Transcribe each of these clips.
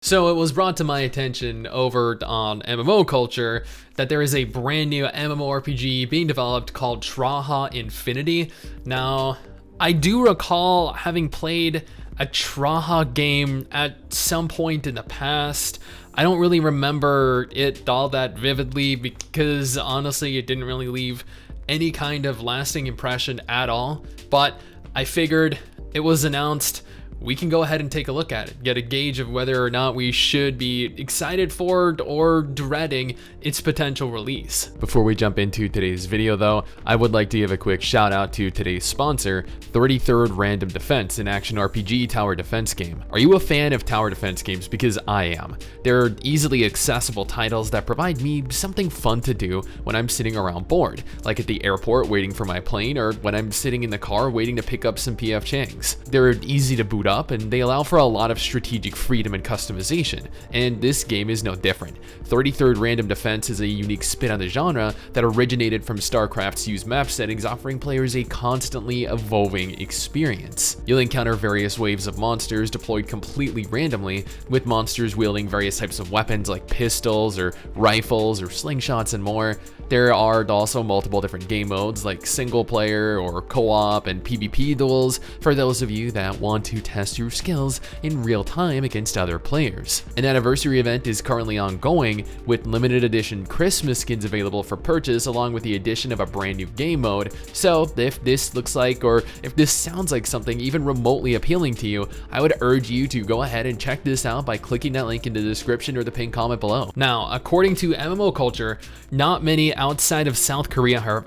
So it was brought to my attention over on MMO culture that there is a brand new MMORPG being developed called TRAHA Infinity. Now, I do recall having played a TRAHA game at some point in the past. I don't really remember it all that vividly because honestly it didn't really leave any kind of lasting impression at all, but I figured it was announced, we can go ahead and take a look at it, get a gauge of whether or not we should be excited for or dreading its potential release. Before we jump into today's video though, I would like to give a quick shout out to today's sponsor, 33rd Random Defense, an action RPG tower defense game. Are you a fan of tower defense games? Because I am. They're easily accessible titles that provide me something fun to do when I'm sitting around bored, like at the airport waiting for my plane, or when I'm sitting in the car waiting to pick up some PF Changs. They're easy to boot up and they allow for a lot of strategic freedom and customization, and this game is no different. 33rd Random Defense is a unique spin on the genre that originated from StarCraft's used map settings, offering players a constantly evolving experience. You'll encounter various waves of monsters deployed completely randomly, with monsters wielding various types of weapons like pistols or rifles or slingshots and more. There are also multiple different game modes like single player or co-op and PvP duels for those of you that want to test your skills in real time against other players. An anniversary event is currently ongoing with limited edition Christmas skins available for purchase, along with the addition of a brand new game mode. So if this looks like, or if this sounds like something even remotely appealing to you, I would urge you to go ahead and check this out by clicking that link in the description or the pinned comment below. Now, according to MMO culture, not many outside of South Korea have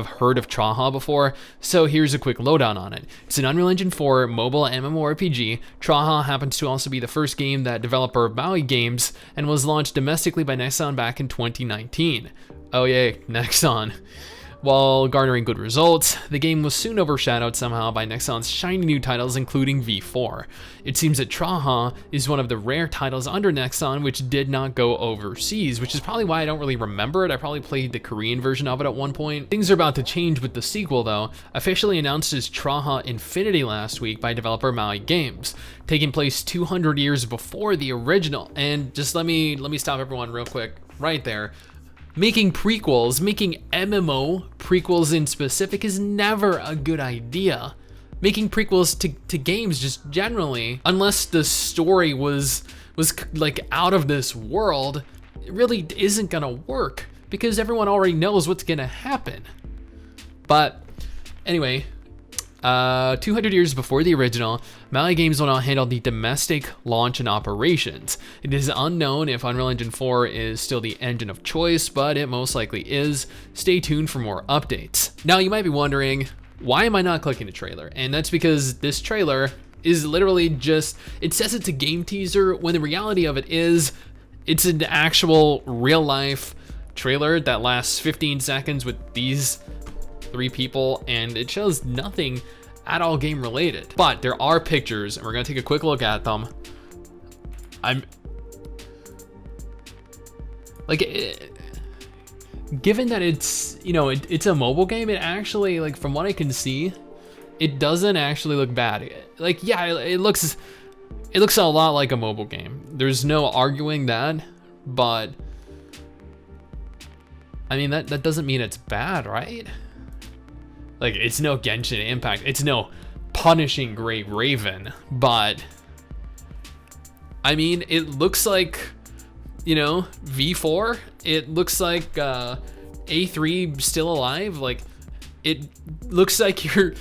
heard of TRAHA before, so here's a quick lowdown on it. It's an Unreal Engine 4 mobile MMORPG. TRAHA happens to also be the first game that developer Maui Games and was launched domestically by Nexon back in 2019. Oh yay, Nexon. While garnering good results, the game was soon overshadowed somehow by Nexon's shiny new titles, including V4. It seems that TRAHA is one of the rare titles under Nexon which did not go overseas, which is probably why I don't really remember it. I probably played the Korean version of it at one point. Things are about to change with the sequel though, officially announced as TRAHA Infinity last week by developer Maui Games, taking place 200 years before the original. And just let me stop everyone real quick right there. Making prequels, making MMO prequels in specific, is never a good idea. Making prequels to games just generally, unless the story was like out of this world, it really isn't gonna work because everyone already knows what's gonna happen. But anyway, 200 years before the original, Maui Games will now handle the domestic launch and operations. It is unknown if Unreal Engine 4 is still the engine of choice, but it most likely is. Stay tuned for more updates. Now you might be wondering, why am I not clicking the trailer? And that's because this trailer is literally just, it says it's a game teaser when the reality of it is, it's an actual real life trailer that lasts 15 seconds with these 3 people, and it shows nothing at all game related. But there are pictures and we're gonna take a quick look at them. Given that it's, you know, it's a mobile game, it actually, like, from what I can see, it doesn't actually look bad. Like, yeah, it looks a lot like a mobile game. There's no arguing that, but I mean, that doesn't mean it's bad, right? Like, it's no Genshin Impact, it's no Punishing Gray Raven, but I mean, it looks like, you know, V4, it looks like A3 still alive. Like, it looks like your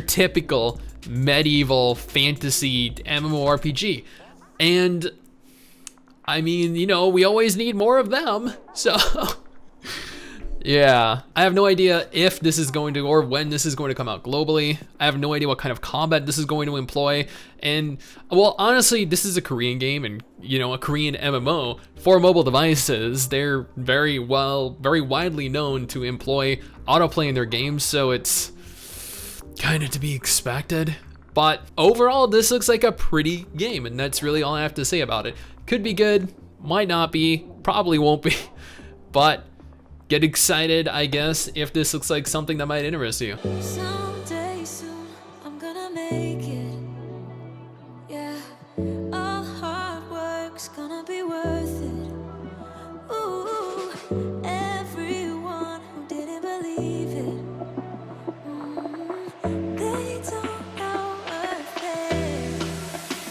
typical medieval fantasy MMORPG. And I mean, you know, we always need more of them, so yeah, I have no idea if this is going to, or when this is going to come out globally. I have no idea what kind of combat this is going to employ. And well, honestly, this is a Korean game, and you know, a Korean MMO for mobile devices. They're very widely known to employ autoplay in their games, so it's kind of to be expected. But overall, this looks like a pretty game, and that's really all I have to say about it. Could be good, might not be, probably won't be, but get excited, I guess, if this looks like something that might interest you.